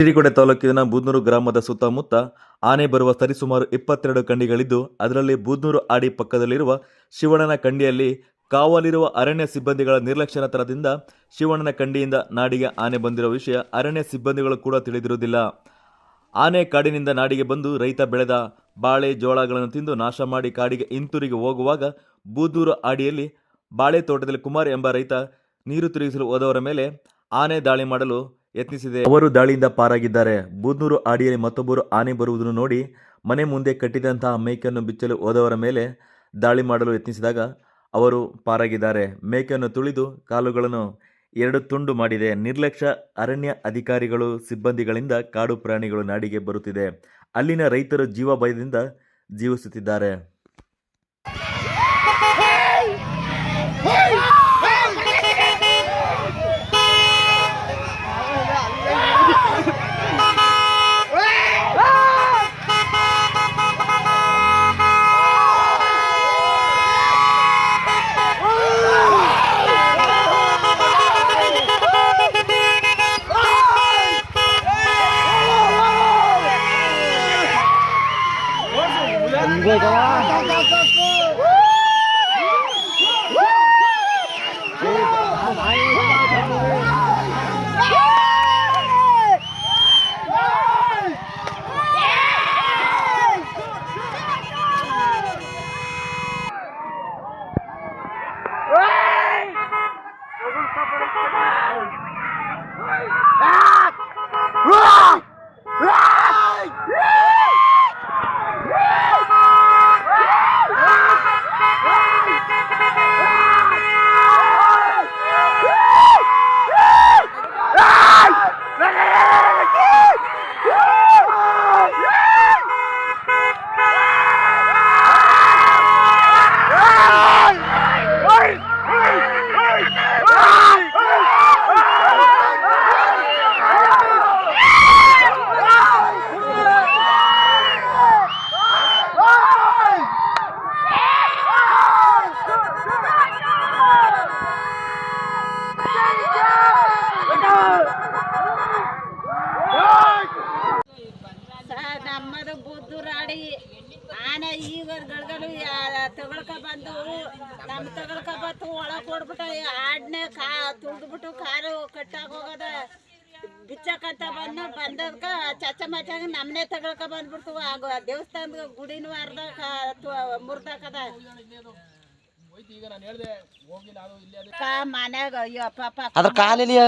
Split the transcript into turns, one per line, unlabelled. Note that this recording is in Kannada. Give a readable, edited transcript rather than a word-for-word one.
ಶ್ರೀಗೌಡ ತಾಲೂಕಿನ ಬೂದ್ನೂರು ಗ್ರಾಮದ ಸುತ್ತಮುತ್ತ ಆನೆ ಬರುವ ಸರಿಸುಮಾರು 22 ಕಂಡಿಗಳಿದ್ದು, ಅದರಲ್ಲಿ ಬೂದ್ನೂರು ಆಡಿ ಪಕ್ಕದಲ್ಲಿರುವ ಶಿವಣ್ಣನ ಕಂಡಿಯಲ್ಲಿ ಕಾವಲಿರುವ ಅರಣ್ಯ ಸಿಬ್ಬಂದಿಗಳ ನಿರ್ಲಕ್ಷ್ಯತನದಿಂದ ಶಿವಣ್ಣನ ಕಂಡಿಯಿಂದ ನಾಡಿಗೆ ಆನೆ ಬಂದಿರುವ ವಿಷಯ ಅರಣ್ಯ ಸಿಬ್ಬಂದಿಗಳು ಕೂಡ ತಿಳಿದಿರುವುದಿಲ್ಲ. ಆನೆ ಕಾಡಿನಿಂದ ನಾಡಿಗೆ ಬಂದು ರೈತ ಬೆಳೆದ ಬಾಳೆ ಜೋಳಗಳನ್ನು ತಿಂದು ನಾಶ ಮಾಡಿ ಕಾಡಿಗೆ ಹಿಂತಿರುಗಿ ಹೋಗುವಾಗ ಬೂದ್ನೂರು ಆಡಿಯಲ್ಲಿ ಬಾಳೆ ತೋಟದಲ್ಲಿ ಕುಮಾರ್ ಎಂಬ ರೈತ ನೀರು ತಿರುಗಿಸಲು ಹೋದವರ ಮೇಲೆ ಆನೆ ದಾಳಿ ಮಾಡಲು ಯತ್ನಿಸಿದೆ. ಅವರು ದಾಳಿಯಿಂದ ಪಾರಾಗಿದ್ದಾರೆ. ಬೂದ್ನೂರು ಆಡಿಯಲ್ಲಿ ಮತ್ತೊಬ್ಬರು ಆನೆ ಬರುವುದನ್ನು ನೋಡಿ ಮನೆ ಮುಂದೆ ಕಟ್ಟಿದಂತಹ ಮೇಕೆಯನ್ನು ಬಿಚ್ಚಲು ಹೋದವರ ಮೇಲೆ ದಾಳಿ ಮಾಡಲು ಯತ್ನಿಸಿದಾಗ ಅವರು ಪಾರಾಗಿದ್ದಾರೆ. ಮೇಕೆಯನ್ನು ತುಳಿದು ಕಾಲುಗಳನ್ನು 2 ತುಂಡು ಮಾಡಿದೆ. ನಿರ್ಲಕ್ಷ್ಯ ಅರಣ್ಯ ಅಧಿಕಾರಿಗಳು ಸಿಬ್ಬಂದಿಗಳಿಂದ ಕಾಡು ಪ್ರಾಣಿಗಳು ನಾಡಿಗೆ ಬರುತ್ತಿದೆ. ಅಲ್ಲಿನ ರೈತರು ಜೀವ ಭಯದಿಂದ ಜೀವಿಸುತ್ತಿದ್ದಾರೆ.
ನಮ್ಮದು ಬುದ್ಧುರಾಡಿ ಆನೆ ಈಗ ಗಳ್ಗಲು ತಗೊಳ್ಕ ಬಂದು ನಮ್ಮ ತಗೊಳ್ಕ ಬತ್ತು ಒಳಗೆ ಕೊಡ್ಬಿಟ್ಟು ಆಡ್ನೆ ತುಳಿದ್ಬಿಟ್ಟು ಕಾರು ಕಟ್ಟಾಗೋಗದ ಬಿಚ್ಚಕಂತ ಬಂದದ್ಕ ಚಚ್ಚ ಮಚ್ಚಾಗ ನಮ್ಮನೆ ತಗೊಳ್ಕ ಬಂದ್ಬಿಡ್ತು. ಆಗ ದೇವಸ್ಥಾನದ ಗುಡಿನೂ ಮುರ್ದಾಕದ ಮನ್ಯಾಗ ಅಯ್ಯೋ ಪಾಪ
ಅದ್ರ ಕಾಲಿಲ್ಲ